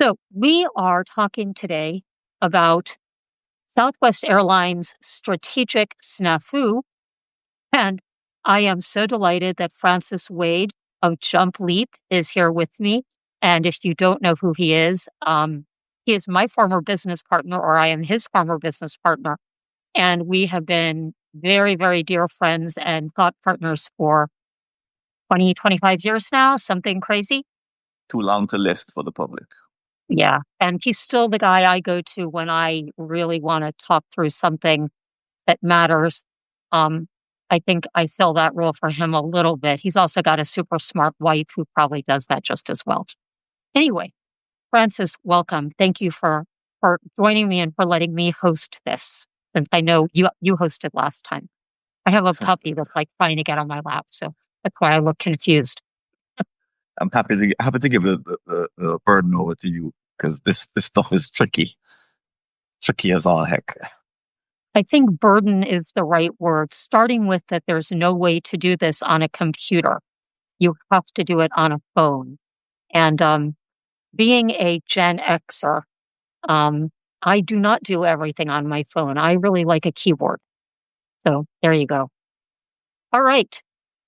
So we are talking today about Southwest Airlines strategic SNAFU, and I am so delighted that Francis Wade of Jump Leap is here with me. And if you don't know who he is my former business partner, or I am his former business partner. And we have been very, very dear friends and thought partners for 20, 25 years now, something crazy. Too long to list for the public. Yeah. And he's still the guy I go to when I really want to talk through something that matters. Um, I think I fill that role for him a little bit. He's also got a super smart wife who probably does that just as well. Anyway, Francis, welcome. Thank you for joining me and for letting me host this, since I know you hosted last time. I have a So puppy that's like trying to get on my lap, so that's why I look confused. I'm happy to give the burden over to you because this stuff is tricky as all heck. I think burden is the right word, starting with that there's no way to do this on a computer. You have to do it on a phone. And being a Gen Xer, um, I do not do everything on my phone. I really like a keyboard. So there you go. All right.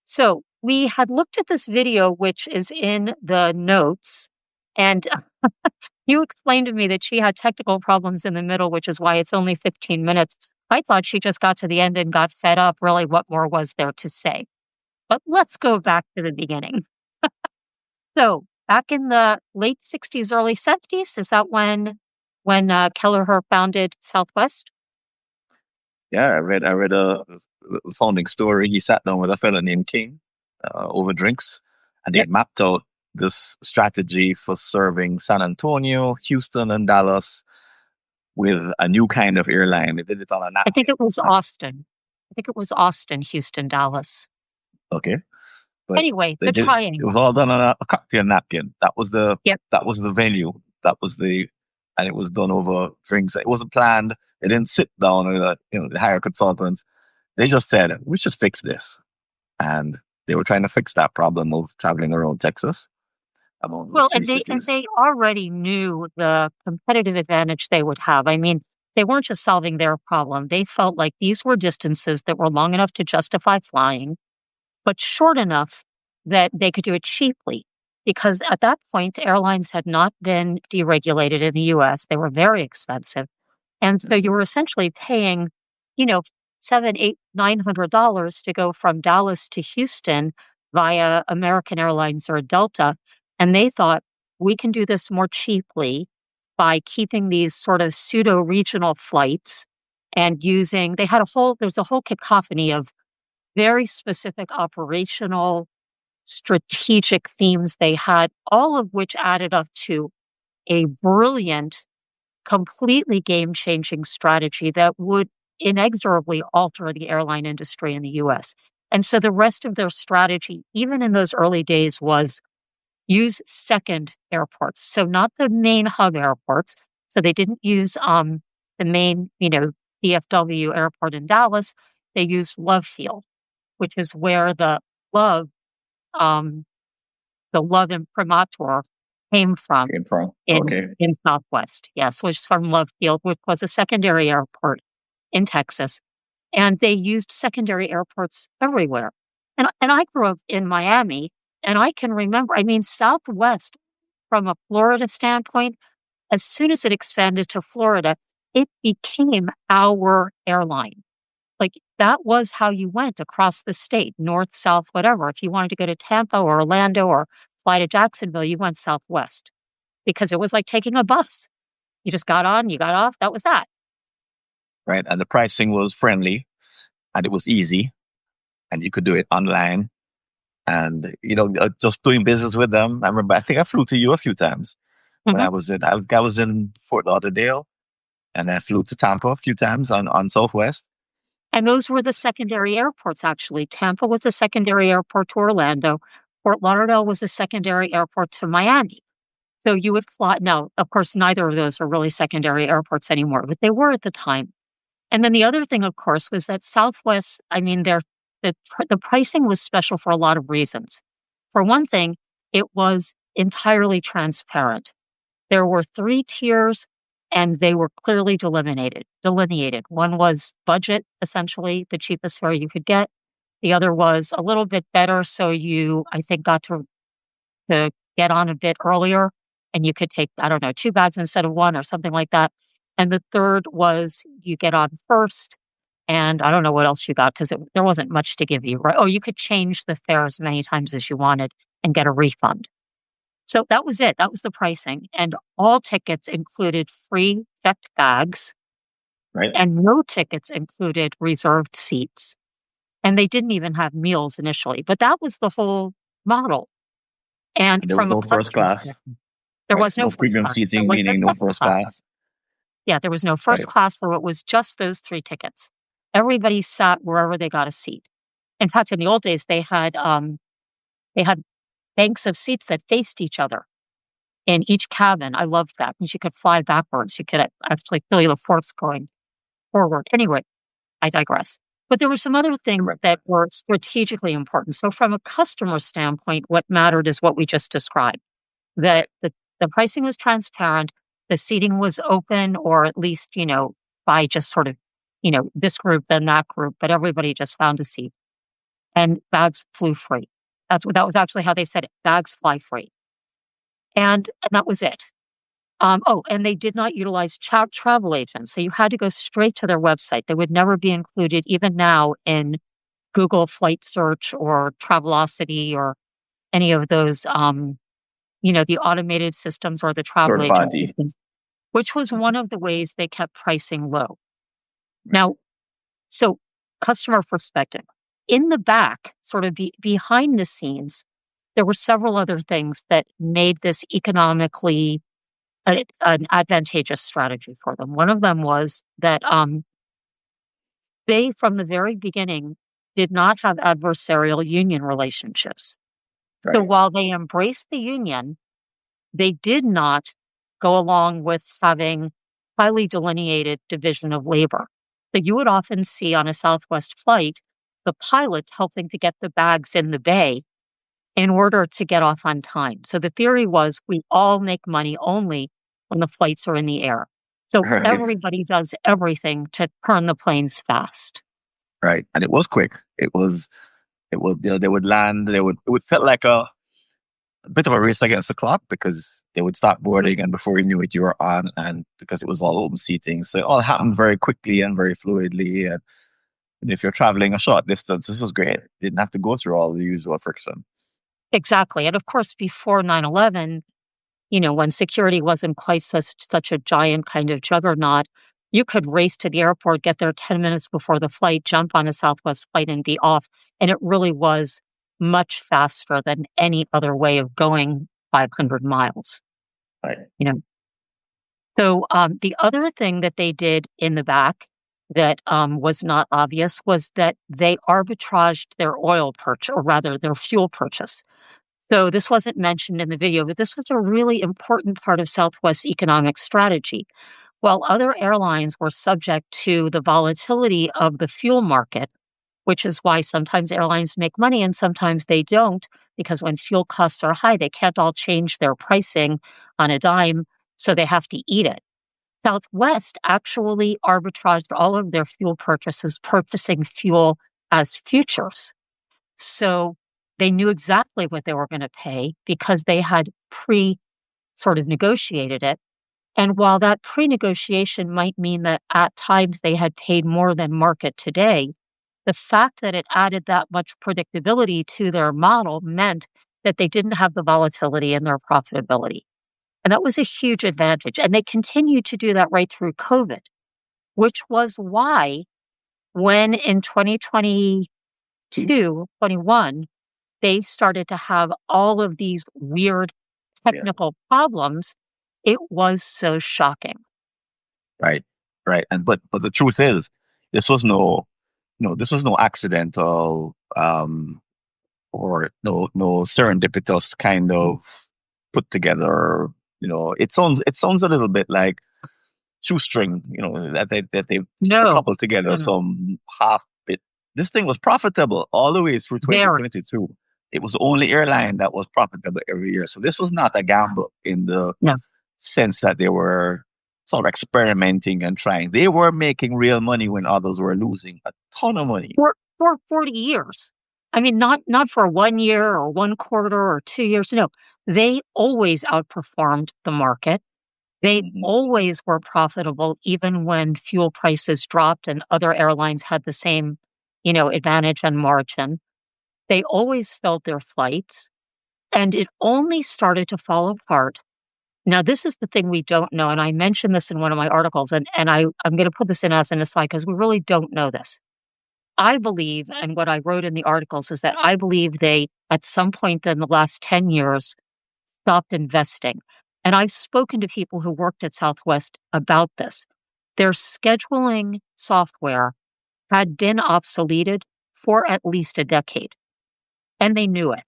So we had looked at this video, which is in the notes, and you explained to me that she had technical problems in the middle, which is why it's only 15 minutes. I thought she just got to the end and got fed up. Really, what more was there to say? But let's go back to the beginning. So back in the late 60s, early 70s, is that when Kelleher founded Southwest? Yeah, I read a founding story. He sat down with a fellow named King over drinks, and they Yep. had mapped out this strategy for serving San Antonio, Houston, and Dallas with a new kind of airline. They did it on a I think napkin. it was Austin. I think it was Austin, Houston, Dallas. Okay, but Anyway, they the did it was triangle. all done on a cocktail napkin. Yep. That was the venue. That was the and it was done over drinks. It wasn't planned. They didn't sit down or they hire consultants. They just said we should fix this, and they were trying to fix that problem of traveling around Texas among those Well, three and cities. they already knew the competitive advantage they would have. I mean, they weren't just solving their problem. They felt like these were distances that were long enough to justify flying, but short enough that they could do it cheaply. Because at that point, airlines had not been deregulated in the US. They were very expensive. And so you Mhm. were essentially paying, you know, seven, eight, $900 to go from Dallas to Houston via American Airlines or Delta. And they thought we can do this more cheaply by keeping these sort of pseudo regional flights and there's a whole cacophony of very specific operational strategic themes they had, all of which added up to a brilliant, completely game changing strategy that would inexorably alter the airline industry in the US. And so the rest of their strategy, even in those early days, was use second airports. So not the main hub airports. So they didn't use the main, DFW airport in Dallas. They used Love Field, which is where Love, um, the Love imprimatur came from Came from. in Okay. in Southwest. Yes, which is from Love Field, which was a secondary airport in Texas. And they used secondary airports everywhere. And I grew up in Miami, and I can remember, I mean, Southwest, from a Florida standpoint, as soon as it expanded to Florida, it became our airline. Like that was how you went across the state, north, south, whatever. If you wanted to go to Tampa or Orlando or fly to Jacksonville, you went Southwest because it was like taking a bus. You just got on, you got off, that was that. Right, and the pricing was friendly, and it was easy, and you could do it online. And just doing business with them. I remember, I think I flew to you a few times when Mhm. I was in Fort Lauderdale, and I flew to Tampa a few times on Southwest. And those were the secondary airports, actually. Tampa was a secondary airport to Orlando. Fort Lauderdale was a secondary airport to Miami. So you would fly. Now, of course, neither of those are really secondary airports anymore, but they were at the time. And then the other thing, of course, was that Southwest, I mean, the pricing was special for a lot of reasons. For one thing, it was entirely transparent. There were three tiers, and they were clearly delineated. One was budget, essentially the cheapest fare you could get. The other was a little bit better, so you, I think, got to get on a bit earlier, and you could take, I don't know, two bags instead of one or something like that. And the third was you get on first, and I don't know what else you got because there wasn't much to give you, right? Oh, you could change the fare as many times as you wanted and get a refund. So that was it. That was the pricing. And all tickets included free checked bags, Right. and no tickets included reserved seats. And they didn't even have meals initially, but that was the whole model. And And there was from a no first customer class. standpoint, there Right. was no No first premium class. There seating, was no meaning no second first class. class. Yeah, there was no first Right. class, so it was just those three tickets. Everybody sat wherever they got a seat. In fact, in the old days, they had banks of seats that faced each other in each cabin. I loved that because you could fly backwards. You could actually feel the force going forward. Anyway, I digress. But there were some other things Right. that were strategically important. So, from a customer standpoint, what mattered is what we just described. That the pricing was transparent, the seating was open, or at least, by just sort of, this group, then that group, but everybody just found a seat. And bags flew free. That was actually how they said it. Bags fly free. And that was it. Oh, and they did not utilize travel agents. So you had to go straight to their website. They would never be included, even now, in Google Flight Search or Travelocity or any of those, the automated systems or the travel Third agent party. systems, which was one of the ways they kept pricing low. Now, so customer perspective. In the back, sort of behind the scenes, there were several other things that made this economically an advantageous strategy for them. One of them was that they, from the very beginning, did not have adversarial union relationships. So Right. while they embraced the union, they did not go along with having highly delineated division of labor. So you would often see on a Southwest flight the pilots helping to get the bags in the bay in order to get off on time. So the theory was we all make money only when the flights are in the air. So Right. everybody does everything to turn the planes fast. Right. And it was quick. They would land, it would feel like a bit of a race against the clock because they would start boarding and before you knew it, you were on, and because it was all open seating. So it all happened very quickly and very fluidly. And if you're traveling a short distance, this was great. You didn't have to go through all the usual friction. Exactly. And of course, before 9/11, when security wasn't quite such a giant kind of juggernaut, you could race to the airport, get there 10 minutes before the flight, jump on a Southwest flight and be off. And it really was much faster than any other way of going 500 miles, Right. you know. So the other thing that they did in the back that was not obvious was that they arbitraged their oil purchase, or rather their fuel purchase. So this wasn't mentioned in the video, but this was a really important part of Southwest's economic strategy. While other airlines were subject to the volatility of the fuel market, which is why sometimes airlines make money and sometimes they don't, because when fuel costs are high, they can't all change their pricing on a dime, so they have to eat it. Southwest actually arbitraged all of their fuel purchases, purchasing fuel as futures. So they knew exactly what they were going to pay because they had sort of negotiated it. And while that pre-negotiation might mean that at times they had paid more than market today, the fact that it added that much predictability to their model meant that they didn't have the volatility in their profitability. And that was a huge advantage. And they continued to do that right through COVID, which was why when in 2022, 21, they started to have all of these weird Yeah. technical problems, it was so shocking. Right. Right. But the truth is, this was this was no accidental or no serendipitous kind of put together. It sounds a little bit like shoestring. That they No, coupled together no, no, some half bit. This thing was profitable all the way through very, 2022. It was the only airline that was profitable every year. So this was not a gamble in the no. sense that they were sort of experimenting and trying. They were making real money when others were losing a ton of money. For 40 years. I mean, not for 1 year or 1 quarter or 2 years. No, they always outperformed the market. They Hmm. always were profitable, even when fuel prices dropped and other airlines had the same, advantage and margin. They always filled their flights, and it only started to fall apart. Now, this is the thing we don't know, and I mentioned this in one of my articles, and I'm going to put this in as an aside because we really don't know this. I believe, and what I wrote in the articles is that I believe they, at some point in the last 10 years, stopped investing. And I've spoken to people who worked at Southwest about this. Their scheduling software had been obsoleted for at least a decade, and they knew it.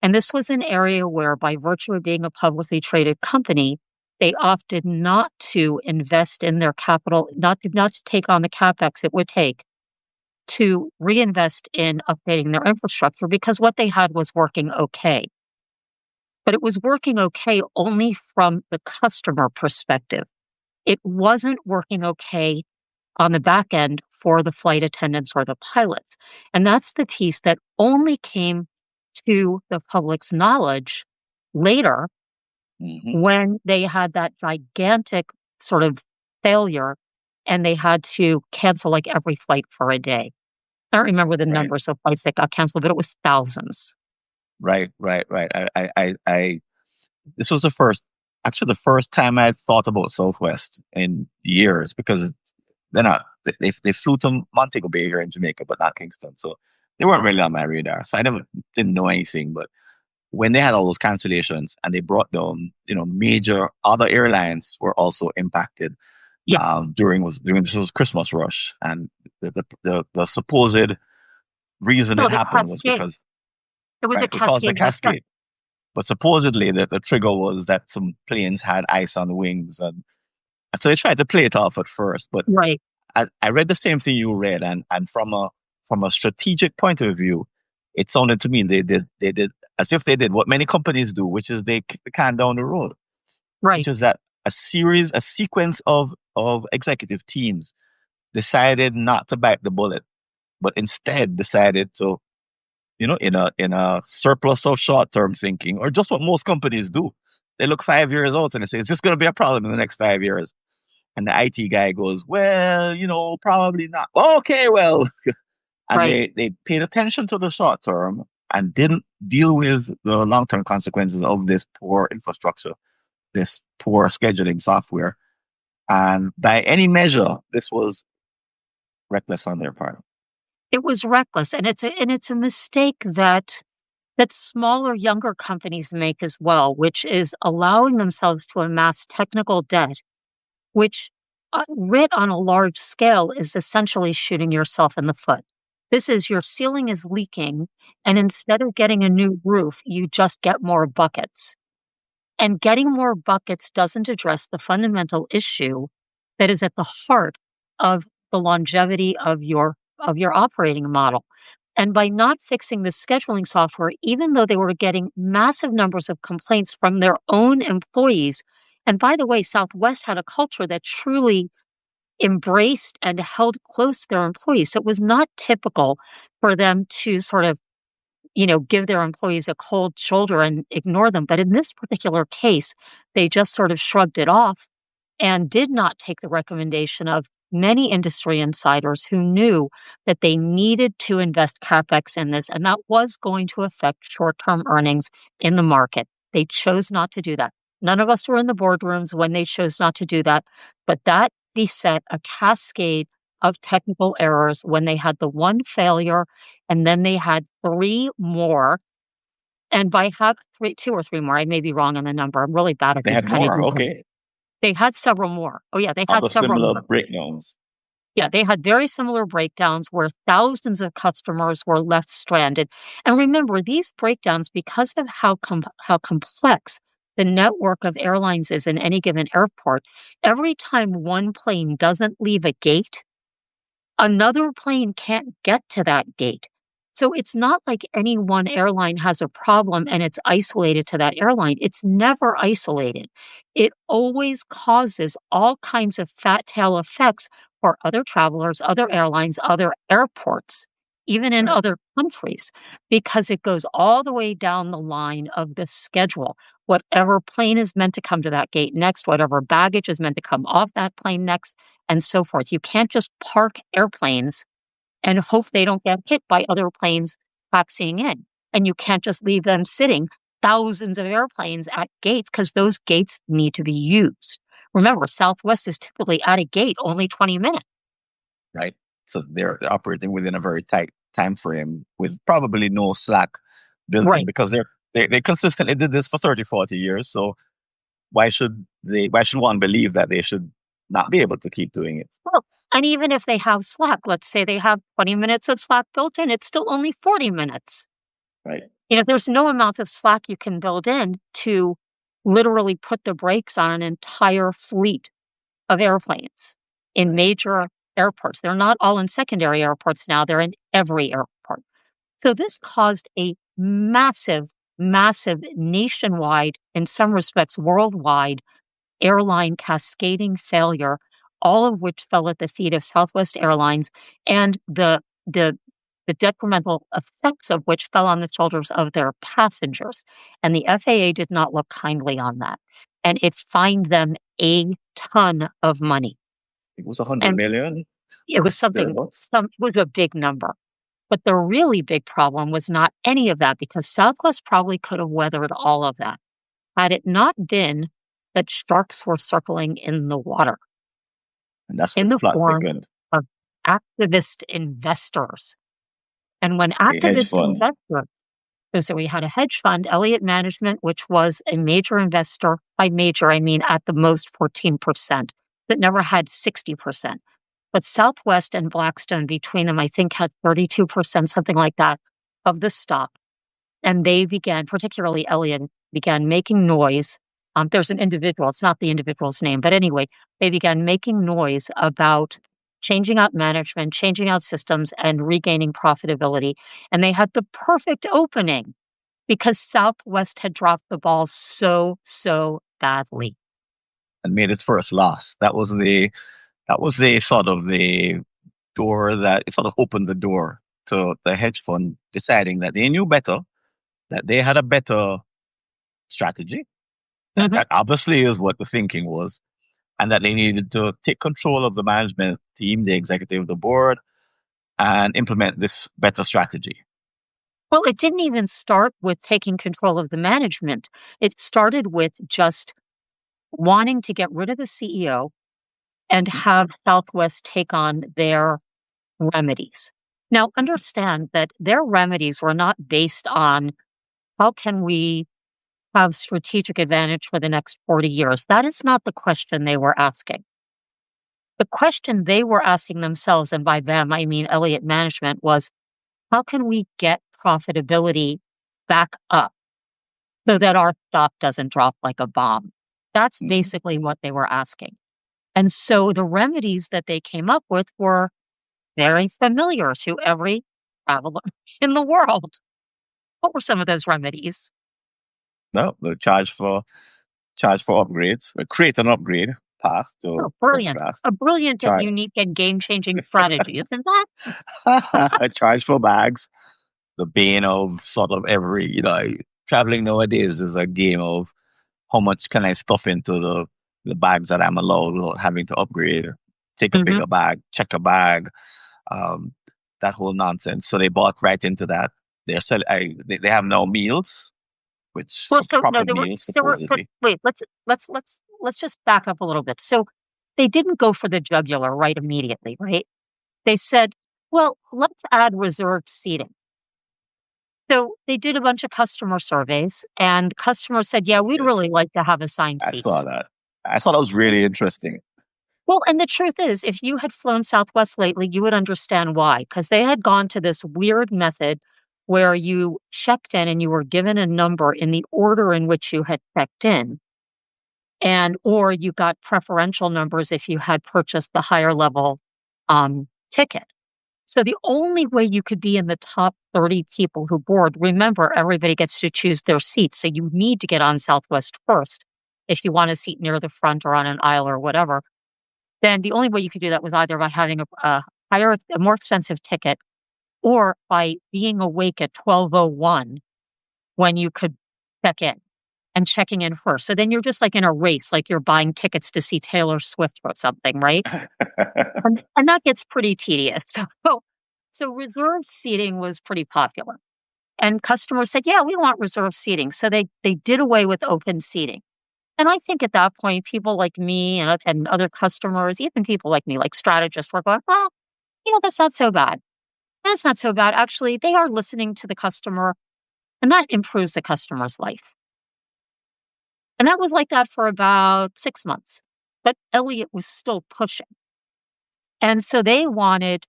And this was an area where, by virtue of being a publicly traded company, they opted not to invest in their capital, not to take on the capex it would take to reinvest in updating their infrastructure because what they had was working okay. But it was working okay only from the customer perspective. It wasn't working okay on the back end for the flight attendants or the pilots. And that's the piece that only came to the public's knowledge later Hmm. when they had that gigantic sort of failure and they had to cancel like every flight for a day. I don't remember the Right, numbers of flights that got canceled, but it was thousands. right. This was actually the first time I thought about Southwest in years because they're not, they flew to Montego Bay here in Jamaica, but not Kingston. So they weren't really on my radar. So I never didn't know anything. But when they had all those cancellations and they brought down, major other airlines were also impacted. Yeah. During this was Christmas rush, and the supposed reason No, it the happened was cascade. because It was a right, because the cascade effect. cascade. But supposedly the trigger was that some planes had ice on the wings, and so they tried to play it off at first. But Right, I read the same thing you read, and from a strategic point of view, it sounded to me they did as if they did what many companies do, which is they kick the can down the road, which right, is that a sequence of executive teams decided not to bite the bullet, but instead decided to, in a surplus of short term thinking, or just what most companies do. They look 5 years out and they say, "Is this going to be a problem in the next 5 years?" And the IT guy goes, "Well, probably not." Okay, well, and right. they paid attention to the short term and didn't deal with the long term consequences of this poor infrastructure, this poor scheduling software. And by any measure, this was reckless on their part. It was reckless, and it's a mistake that smaller, younger companies make as well, which is allowing themselves to amass technical debt, which, writ on a large scale, is essentially shooting yourself in the foot. This is your ceiling is leaking, and instead of getting a new roof, you just get more buckets. And getting more buckets doesn't address the fundamental issue that is at the heart of the longevity of your operating model. And by not fixing the scheduling software, even though they were getting massive numbers of complaints from their own employees, and by the way, Southwest had a culture that truly embraced and held close their employees. So it was not typical for them to sort of give their employees a cold shoulder and ignore them. But in this particular case, they just sort of shrugged it off and did not take the recommendation of many industry insiders who knew that they needed to invest capex in this, and that was going to affect short term earnings in the market. They chose not to do that. None of us were in the boardrooms when they chose not to do that, but that beset a cascade of technical errors when they had the one failure and then they had three more. And by have two or three more, I may be wrong on the number. I'm really bad at They these had kind of more. details. Okay. They had several more. Oh, yeah, they had Other several similar more. breakdowns. Yeah, they had very similar breakdowns where thousands of customers were left stranded. And remember, these breakdowns, because of how complex the network of airlines is in any given airport, every time one plane doesn't leave a gate, another plane can't get to that gate. So it's not like any one airline has a problem and it's isolated to that airline. It's never isolated. It always causes all kinds of fat tail effects for other travelers, other airlines, other airports, even in Right. other countries, because it goes all the way down the line of the schedule. Whatever plane is meant to come to that gate next, whatever baggage is meant to come off that plane next, and so forth. You can't just park airplanes and hope they don't get hit by other planes taxiing in. And you can't just leave them sitting, thousands of airplanes at gates, because those gates need to be used. Remember, Southwest is typically at a gate only 20 minutes. Right. So they're operating within a very tight time frame with probably no slack built in Right. because they consistently did this for 30, 40 years. So why should one believe that they should not be able to keep doing it? Well, and even if they have slack, let's say they have 20 minutes of slack built in, it's still only 40 minutes. Right. There's no amount of slack you can build in to literally put the brakes on an entire fleet of airplanes in Right. major airports. They're not all in secondary airports now, they're in every airport. So this caused a massive, massive nationwide, in some respects worldwide, airline cascading failure, all of which fell at the feet of Southwest Airlines, and the detrimental effects of which fell on the shoulders of their passengers. And the FAA did not look kindly on that. And it fined them a ton of money. It was 100 And million it was thereabouts. it was a big number. But the really big problem was not any of that, because Southwest probably could have weathered all of that had it not been that sharks were circling in the water And that's in what the the plot form thickened. of activist investors. And when A hedge activist fund. investors, so we had a hedge fund, Elliott Management, which was a major investor. By major, I mean at the most 14%, that never had 60%. But Southwest and Blackstone between them, I think, had 32%, something like that, of the stock. And they began, particularly Elliott, began making noise. There's an individual, it's not the individual's name, but anyway, they began making noise about changing out management, changing out systems, and regaining profitability. And they had the perfect opening because Southwest had dropped the ball so, so badly. And made its first loss. That was the sort of the door that it sort of opened the door to the hedge fund deciding that they knew better, that they had a better strategy. That Mhm. that obviously is what the thinking was, and that they needed to take control of the management team, the executive, the board, and implement this better strategy. Well, it didn't even start with taking control of the management. It started with just wanting to get rid of the CEO and have Southwest take on their remedies. Now, understand that their remedies were not based on how can we have strategic advantage for the next 40 years. That is not the question they were asking. The question they were asking themselves, and by them, I mean Elliott Management, was how can we get profitability back up so that our stock doesn't drop like a bomb? That's Mhm. basically what they were asking. And so the remedies that they came up with were very familiar to every traveler in the world. What were some of those remedies? No, they charge for upgrades. Create an upgrade path Oh, to first brilliant. class. A brilliant and Charge unique and game-changing strategy, isn't that? charge for bags. The bane of sort of every traveling nowadays is a game of how much can I stuff into the bags that I'm allowed without having to upgrade. Take a Mhm. bigger bag, check a bag, um, that whole nonsense. So they bought right into that. They have now meals, which Well, are so no, proper meals there were, but supposedly. wait, let's just back up a little bit. So they didn't go for the jugular right immediately, right? They said, well, let's add reserved seating. So they did a bunch of customer surveys, and customers said, yeah, we'd Yes, really like to have assigned I saw seats. that. I thought that was really interesting. Well, and the truth is, if you had flown Southwest lately, you would understand why, because they had gone to this weird method where you checked in and you were given a number in the order in which you had checked in, and or you got preferential numbers if you had purchased the higher level ticket. So the only way you could be in the top 30 people who board, remember, everybody gets to choose their seat. So you need to get on Southwest first if you want a seat near the front or on an aisle or whatever. Then the only way you could do that was either by having a more expensive ticket or by being awake at 12:01 when you could check in and checking in first. So then you're just like in a race, like you're buying tickets to see Taylor Swift or something, right? And that gets pretty tedious. So reserved seating was pretty popular. And customers said, yeah, we want reserved seating. So they did away with open seating. And I think at that point, people like me and other customers, even people like me, like strategists, were going, well, that's not so bad. That's not so bad. Actually, they are listening to the customer, and that improves the customer's life. And that was like that for about 6 months. But Elliott was still pushing. And so they wanted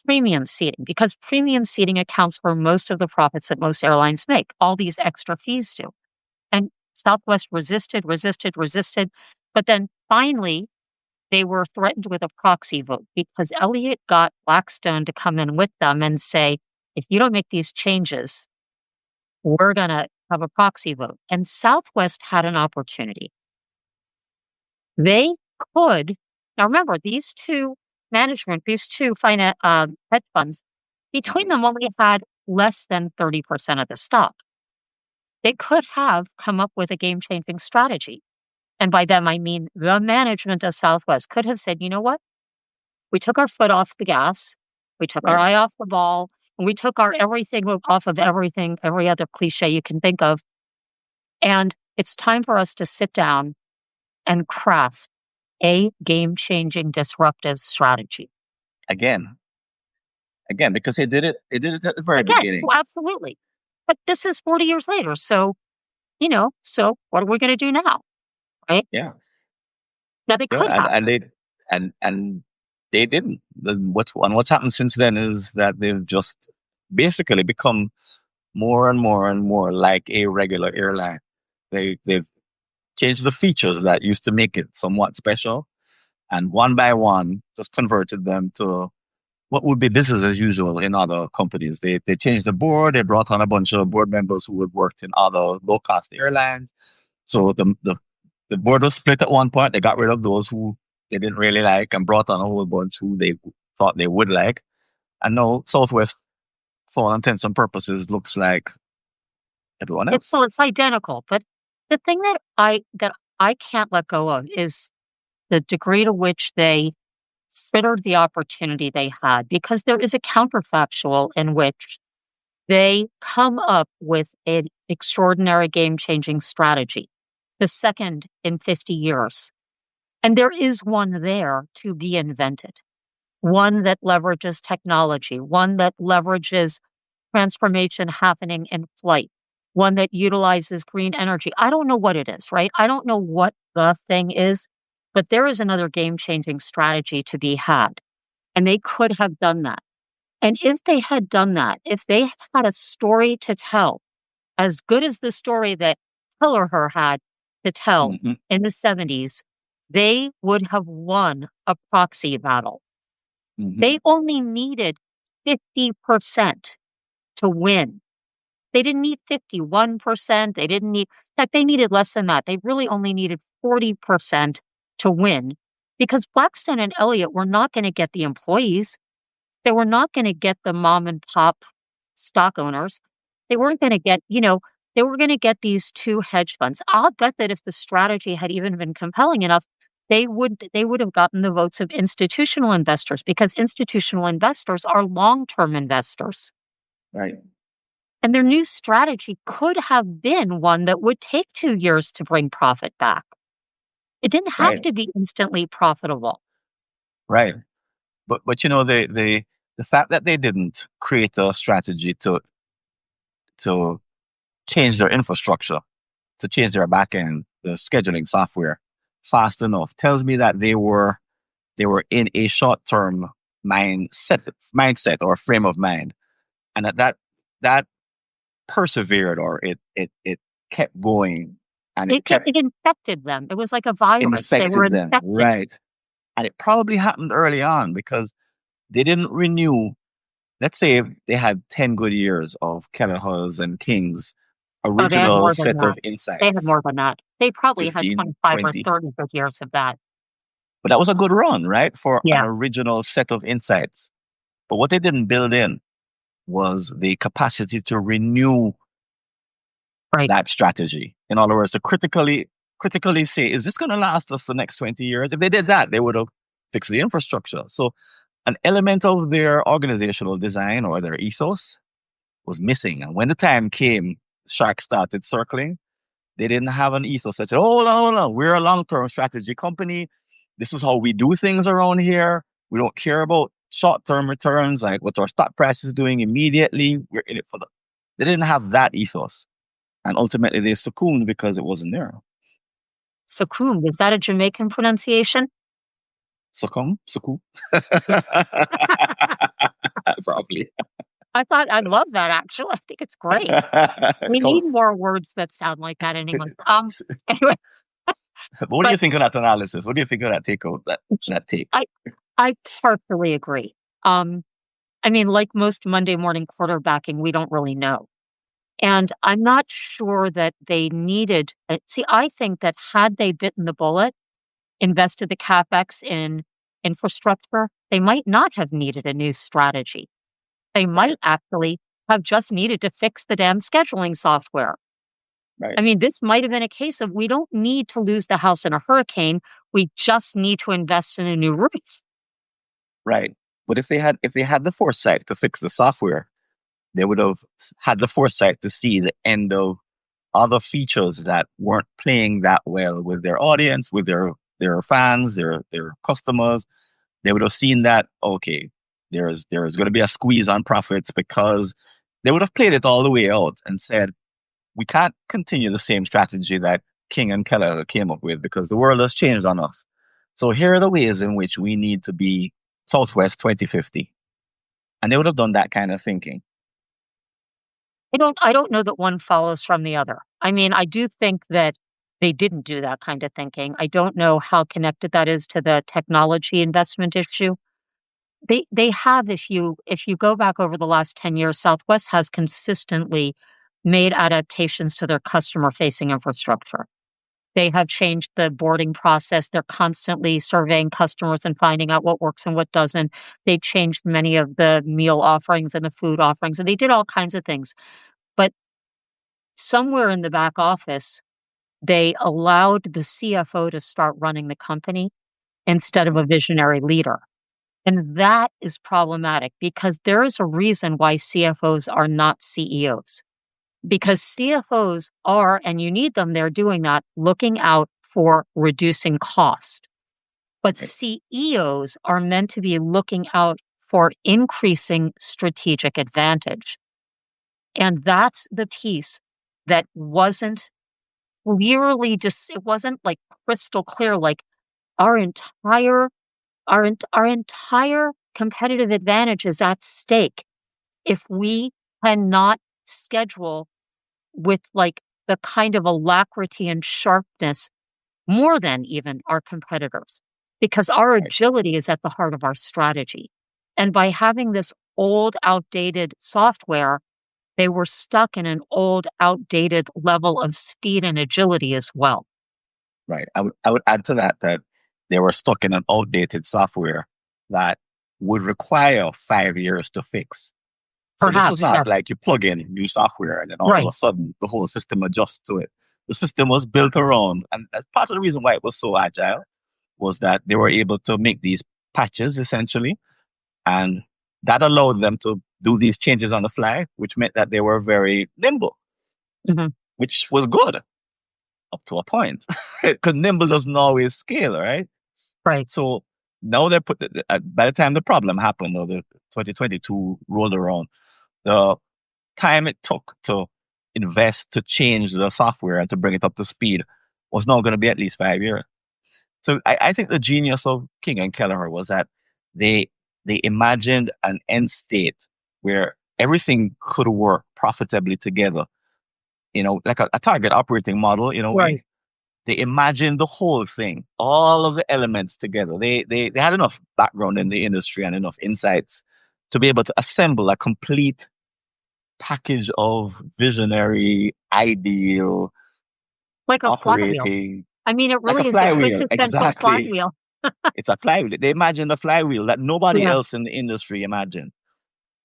premium seating because premium seating accounts for most of the profits that most airlines make. All these extra fees do. And Southwest resisted. But then finally, they were threatened with a proxy vote because Elliott got Blackstone to come in with them and say, if you don't make these changes, we're going to have a proxy vote. And Southwest had an opportunity. They could, now remember, these two hedge funds, between them only had less than 30% of the stock. They could have come up with a game-changing strategy. And by them, I mean the management of Southwest could have said, you know what? We took our foot off the gas. We took our eye off the ball. And we took our everything off of everything, every other cliche you can think of. And it's time for us to sit down and craft a game-changing disruptive strategy. Again, because they did it at the very Again, beginning. well, absolutely. But this is 40 years later. So, so what are we going to do now? Right? Yeah. Now they could have. And they didn't. What's happened since then is that they've just basically become more and more and more like a regular airline. They've changed the features that used to make it somewhat special, and one by one just converted them to what would be business as usual in other companies. They changed the board. They brought on a bunch of board members who had worked in other low cost airlines. So the board was split at one point. They got rid of those who they didn't really like and brought on a whole bunch who they thought they would like. And now Southwest, for all intents and purposes, looks like everyone else. It's identical. But the thing that I can't let go of is the degree to which they frittered the opportunity they had, because there is a counterfactual in which they come up with an extraordinary game-changing strategy, the second in 50 years. And there is one there to be invented, one that leverages technology, one that leverages transformation happening in flight, one that utilizes green energy. I don't know what it is, right? I don't know what the thing is, but there is another game-changing strategy to be had. And they could have done that. And if they had done that, if they had a story to tell, as good as the story that Kelleher had to tell in the 70s, they would have won a proxy battle. They only needed 50% to win. They didn't need 51%. They didn't need, in fact, they needed less than that. They really only needed 40% to win, because Blackstone and Elliott were not going to get the employees. They were not going to get the mom and pop stock owners. They weren't going to get, they were going to get these two hedge funds. I'll bet that if the strategy had even been compelling enough, they would have gotten the votes of institutional investors, because institutional investors are long-term investors. Right. And their new strategy could have been one that would take 2 years to bring profit back. It didn't have to be instantly profitable. Right. But the fact that they didn't create a strategy to change their infrastructure, to change their back end, the scheduling software fast enough, tells me that they were in a short term mindset or frame of mind, and that persevered, or it kept going, and It infected them. It was like a virus. They were infected them, infected. right? And it probably happened early on because they didn't renew let's say they had 10 good years of Kelleher's and King's Oh, they had original more than set that. of They had insights, more than that. They probably had 15, 25 or 20. 30 good years of that. But that was a good run, right? For an Yeah, original set of insights. But what they didn't build in was the capacity to renew right. that strategy. In other words, to critically say, is this going to last us the next 20 years? If they did that, they would have fixed the infrastructure. So an element of their organizational design or their ethos was missing. And when the time came, sharks started circling. They didn't have an ethos that said, oh, no, no, we're a long-term strategy company. This is how we do things around here. We don't care about short-term returns, like what our stock price is doing immediately. We're in it for the... They didn't have that ethos. And ultimately they succumbed because it wasn't there. Succumb, is that a Jamaican pronunciation? Succumb? Probably. I love that actually. I think it's great. We need Close. more words that sound like that in English. Anyway, But what do you but think of that analysis? What do you think of that takeout, that take? I I partially agree. Um, I mean, like most Monday morning quarterbacking, we don't really know. And I'm not sure that they needed see, I think that had they bitten the bullet, invested the CapEx in infrastructure, they might not have needed a new strategy. They Right, might actually have just needed to fix the damn scheduling software. right, I mean, this might have been a case of we don't need to lose the house in a hurricane. We just need to invest in a new roof. right. But if they had the foresight to fix the software, they would have had the foresight to see the end of other features that weren't playing that well with their audience, with their fans, their customers. They would have seen that, okay, there's going to be a squeeze on profits, because they would have played it all the way out and said, we can't continue the same strategy that King and Keller came up with, because the world has changed on us. So here are the ways in which we need to be Southwest 2050. And they would have done that kind of thinking. I don't know that one follows from the other. I mean, I do think that they didn't do that kind of thinking. I don't know how connected that is to the technology investment issue. They have, if you go back over the last 10 years, Southwest has consistently made adaptations to their customer facing infrastructure. They have changed the boarding process. They're constantly surveying customers and finding out what works and what doesn't. They changed many of the meal offerings and the food offerings, and they did all kinds of things. But somewhere in the back office, they allowed the CFO to start running the company instead of a visionary leader. And that is problematic because there is a reason why CFOs are not CEOs. Because CFOs are, and you need them, they're doing that, looking out for reducing cost. But Right, CEOs are meant to be looking out for increasing strategic advantage. And that's the piece that wasn't clearly just, it wasn't like crystal clear, like our entire, our entire competitive advantage is at stake if we cannot schedule with like the kind of alacrity and sharpness more than even our competitors, because our right, agility is at the heart of our strategy. And by having this old, outdated software, they were stuck in an old, outdated level of speed and agility as well. right. I would add to that they were stuck in an outdated software that would require 5 years to fix. So this was Perhaps, not yes. like you plug in new software and then all of Right. a sudden the whole system adjusts to it. The system was built around, and that's part of the reason why it was so agile, was that they were able to make these patches essentially, and that allowed them to do these changes on the fly, which meant that they were very nimble, Hmm. which was good up to a point, because nimble doesn't always scale, right? Right. So now they're by the time the problem happened, or the 2022 rolled around, the time it took to invest to change the software and to bring it up to speed was now going to be at least 5 years. So I think the genius of King and Kelleher was that they they imagined an end state where everything could work profitably together. Like a target operating model. Right. They imagined the whole thing, all of the elements together. They had enough background in the industry and enough insights to be able to assemble a complete package of visionary, ideal, Like a flywheel. operating, I mean, it like a really is the flywheel. quintessential Exactly. flywheel. It's a flywheel. They imagined a flywheel that nobody Yeah. else in the industry imagined.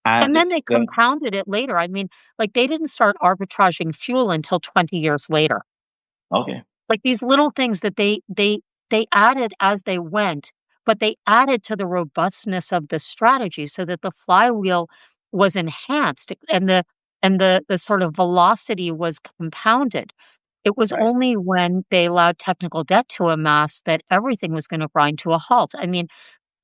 And And then it they took them, compounded it later. I mean, like, they didn't start arbitraging fuel until 20 years later. okay, Like, these little things that they added as they went, but they added to the robustness of the strategy so that the flywheel was enhanced and the sort of velocity was compounded. It was right, only when they allowed technical debt to amass that everything was gonna grind to a halt. I mean,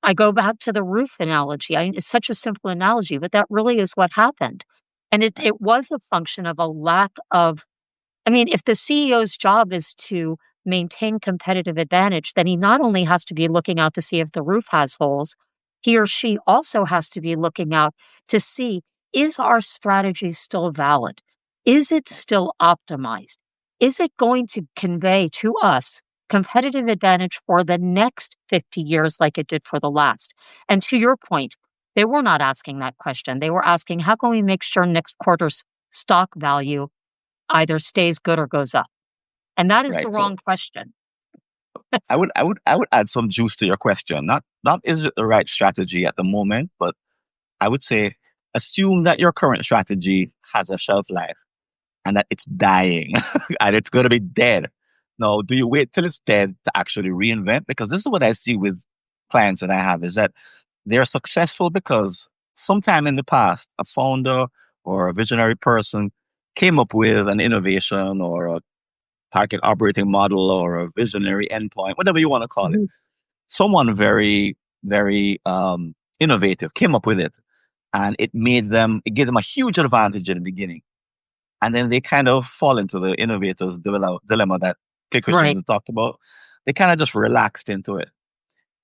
I go back to the roof analogy. I mean, it's such a simple analogy, but that really is what happened. And it right, it was a function of a lack of, I mean, if the CEO's job is to maintain competitive advantage, then he not only has to be looking out to see if the roof has holes, he or she also has to be looking out to see, is our strategy still valid? Is it still optimized? Is it going to convey to us competitive advantage for the next 50 years like it did for the last? And to your point, they were not asking that question. They were asking, how can we make sure next quarter's stock value either stays good or goes up? And that is the right. So wrong question. I That's would, I would, I would add some juice to your question. Not is it the right strategy at the moment, but I would say assume that your current strategy has a shelf life and that it's dying and it's going to be dead. No, do you wait till it's dead to actually reinvent? Because this is what I see with clients that I have is that they're successful because sometime in the past, a founder or a visionary person came up with an innovation or a target operating model or a visionary endpoint, whatever you want to call it. Mhm. Someone very, very innovative came up with it and it gave them a huge advantage in the beginning. And then they kind of fall into the innovator's dilemma that Clay Right. Christensen talked about. They kind of just relaxed into it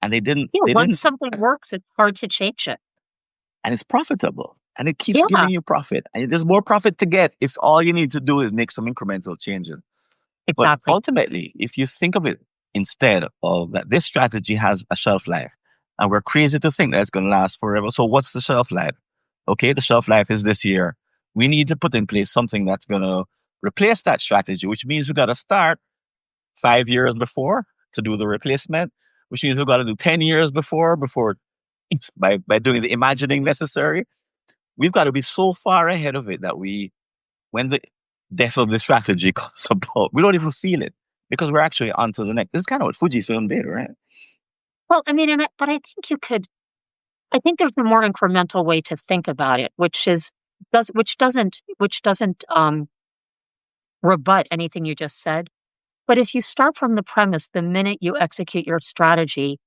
and Yeah, they once didn't, something works, it's hard to change it. and it's profitable and it keeps Yeah, giving you profit. And there's more profit to get if all you need to do is make some incremental changes. But exactly. ultimately, if you think of it instead of that, this strategy has a shelf life, and we're crazy to think that it's going to last forever. So, what's the shelf life? Okay, the shelf life is this year. We need to put in place something that's going to replace that strategy, which means we got to start 5 years before to do the replacement, which means we got to do 10 years before by doing the imagining necessary. We've got to be so far ahead of it that when the death of the strategy comes about, we don't even feel it because we're actually on to the next. This is kind of what Fujifilm did, right? Well, I mean, but I think I think there's a more incremental way to think about it, which doesn't rebut anything you just said. But if you start from the premise the minute you execute your strategy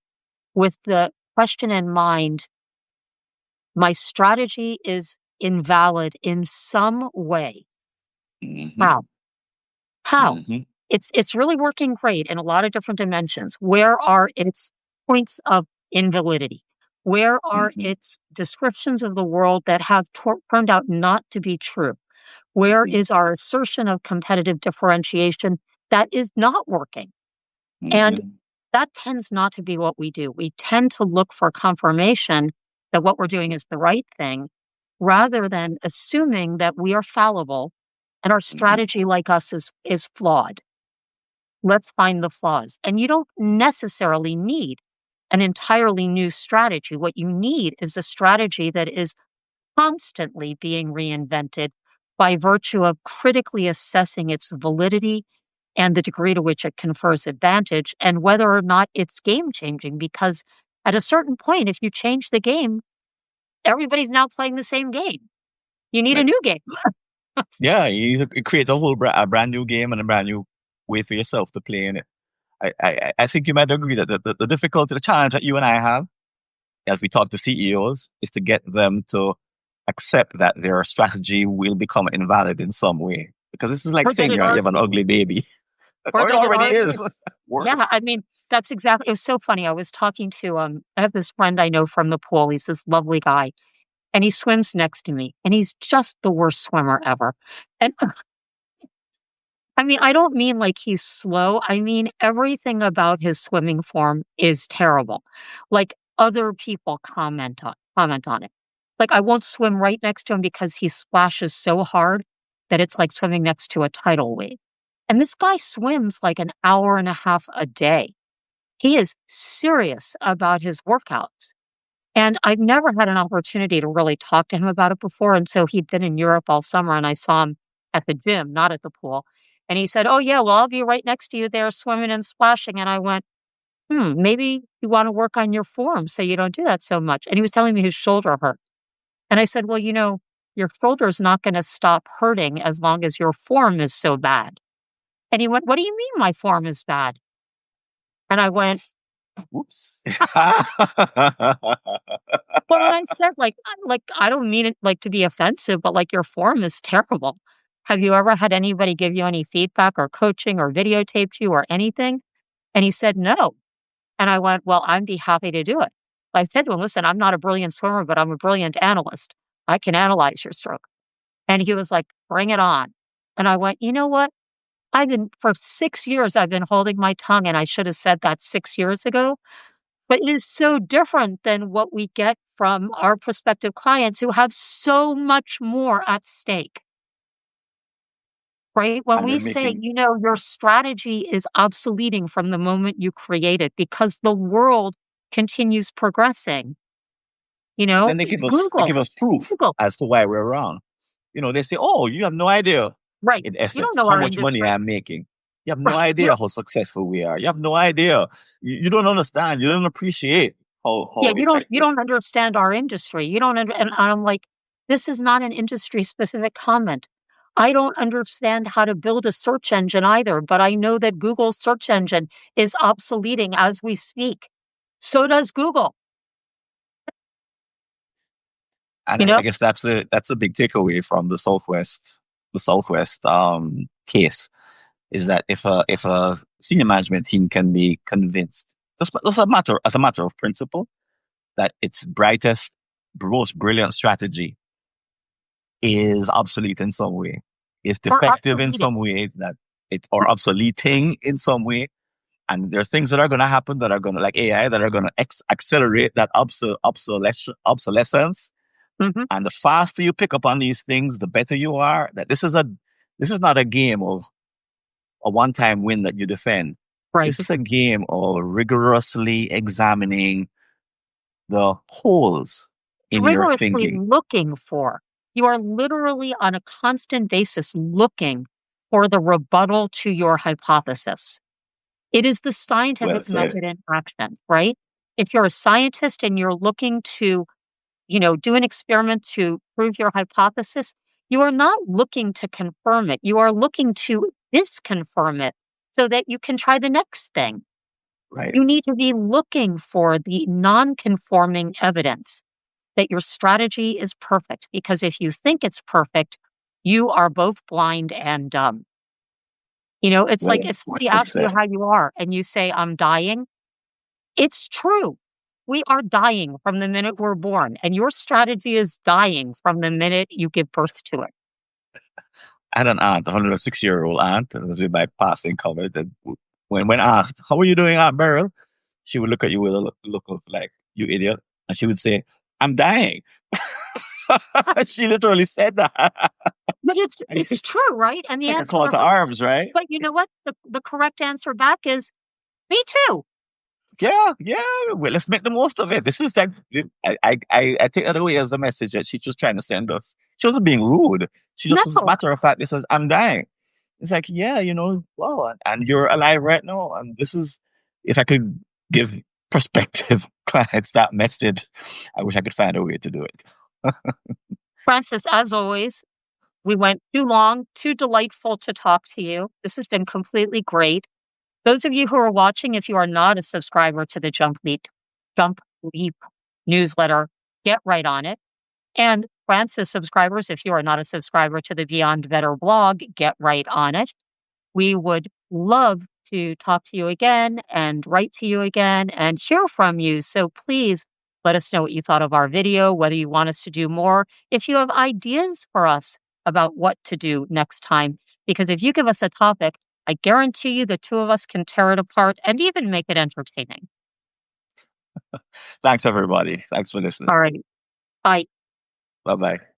with the question in mind, my strategy is invalid in some way. Mm-hmm. How? How? Mm-hmm. It's really working great in a lot of different dimensions. Where are its points of invalidity? Where are Mm-hmm. its descriptions of the world that have turned out not to be true? Where is our assertion of competitive differentiation that is not working? And Mm-hmm. that tends not to be what we do. We tend to look for confirmation that what we're doing is the right thing rather than assuming that we are fallible and our Mm-hmm. strategy, like us, is flawed. Let's find the flaws. And you don't necessarily need an entirely new strategy. What you need is a strategy that is constantly being reinvented by virtue of critically assessing its validity and the degree to which it confers advantage and whether or not it's game changing. Because at a certain point, if you change the game, everybody's now playing the same game. You need a Right. new game. Yeah, you create a brand new game and a brand new way for yourself to play in it. I think you might agree that the difficulty, the challenge that you and I have as we talk to CEOs is to get them to accept that their strategy will become invalid in some way. Because this is like or that saying it you have an already ugly baby, or or it that it already already is. is. Yeah, Worse. I mean, that's exactly, it was so funny. I was talking to I have this friend I know from the pool. He's this lovely guy and he swims next to me and he's just the worst swimmer ever. And I mean, I don't mean like he's slow. I mean everything about his swimming form is terrible. Like other people comment on it. Like, I won't swim right next to him because he splashes so hard that it's like swimming next to a tidal wave. And this guy swims like an hour and a half a day. He is serious about his workouts. And I've never had an opportunity to really talk to him about it before. And so he'd been in Europe all summer and I saw him at the gym, not at the pool. And he said, "Oh, yeah, well, I'll be right next to you there swimming and splashing." And I went, maybe you want to work on your form so you don't do that so much. And he was telling me his shoulder hurt. And I said, "Well, your shoulder's not going to stop hurting as long as your form is so bad." And he went, "What do you mean my form is bad?" And I went, Oops. "Well," and I said, I don't mean it like to be offensive, but like your form is terrible. Have you ever had anybody give you any feedback or coaching or videotaped you or anything? And he said, "No." And I went, "Well, I'd be happy to do it." I said to him, "Listen, I'm not a brilliant swimmer, but I'm a brilliant analyst. I can analyze your stroke." And he was like, "Bring it on." And I went, "You know what? For 6 years, I've been holding my tongue and I should have said that 6 years ago. But it is so different than what we get from our prospective clients who have so much more at stake, right? When And we they're say, making, your strategy is obsoleting from the moment you create it because the world continues progressing, but then they Google, give us proof Google, as to why we're wrong. They say, "Oh, you have no idea, right. in You don't essence, know how our much money industry, I'm making. You have no right? You idea don't, how successful we are. You have no idea. You don't understand. You don't appreciate yeah, how you effective." don't understand our industry. You don't, and I'm like, this is not an industry specific comment. I don't understand how to build a search engine either, but I know that Google's search engine is obsoleting as we speak. So does Google, And you I know? guess that's the big takeaway from the Southwest case, is that if a senior management team can be convinced, just as a matter of principle, that its brightest, most brilliant strategy is obsolete in some way, is Or defective in obsoleting. some way, that it or obsoleting in some way, and there's things that are going to happen that are going to, like AI, that are going to accelerate that obsolescence. Hmm. And the faster you pick up on these things, the better you are. That this is not a game of a one-time win that you defend. Right. This is a game of rigorously examining the holes in your Rigorously thinking. looking for. You are literally on a constant basis looking for the rebuttal to your hypothesis. It is the Well scientific said. method in action, right? If you're a scientist and you're looking to, do an experiment to prove your hypothesis, you are not looking to confirm it. You are looking to disconfirm it so that you can try the next thing. Right. You need to be looking for the non-conforming evidence that your strategy is perfect, because if you think it's perfect, you are both blind and dumb. It's like Well, if somebody well asks you said. how you are and you say, "I'm dying." It's true. We are dying from the minute we're born, and your strategy is dying from the minute you give birth to it. I had an aunt, a 106-year-old aunt, and it was with my passing comment. And when asked, "How are you doing, Aunt Beryl?" she would look at you with a look of like, "You idiot," and she would say, "I'm dying." She literally said that. But it's true, right? And It's the like a answer call to to her is, arms, right? but you know what? The correct answer back is, "Me too." Yeah, yeah. Well, let's make the most of it. This is like, I take that away as a message that she's just trying to send us. She wasn't being rude. She just was, No, matter of fact, this says, "I'm dying." It's like, yeah, wow, and you're alive right now. And this is, if I could give prospective clients that message, I wish I could find a way to do it. Francis, as always, we went too long, too delightful to talk to you. This has been completely great. Those of you who are watching, if you are not a subscriber to the Jump Leap newsletter, get right on it. And Francis subscribers, if you are not a subscriber to the Beyond Better blog, get right on it. We would love to talk to you again and write to you again and hear from you. So please let us know what you thought of our video, whether you want us to do more, if you have ideas for us about what to do next time. Because if you give us a topic, I guarantee you the two of us can tear it apart and even make it entertaining. Thanks, everybody. Thanks for listening. All right. Bye. Bye bye.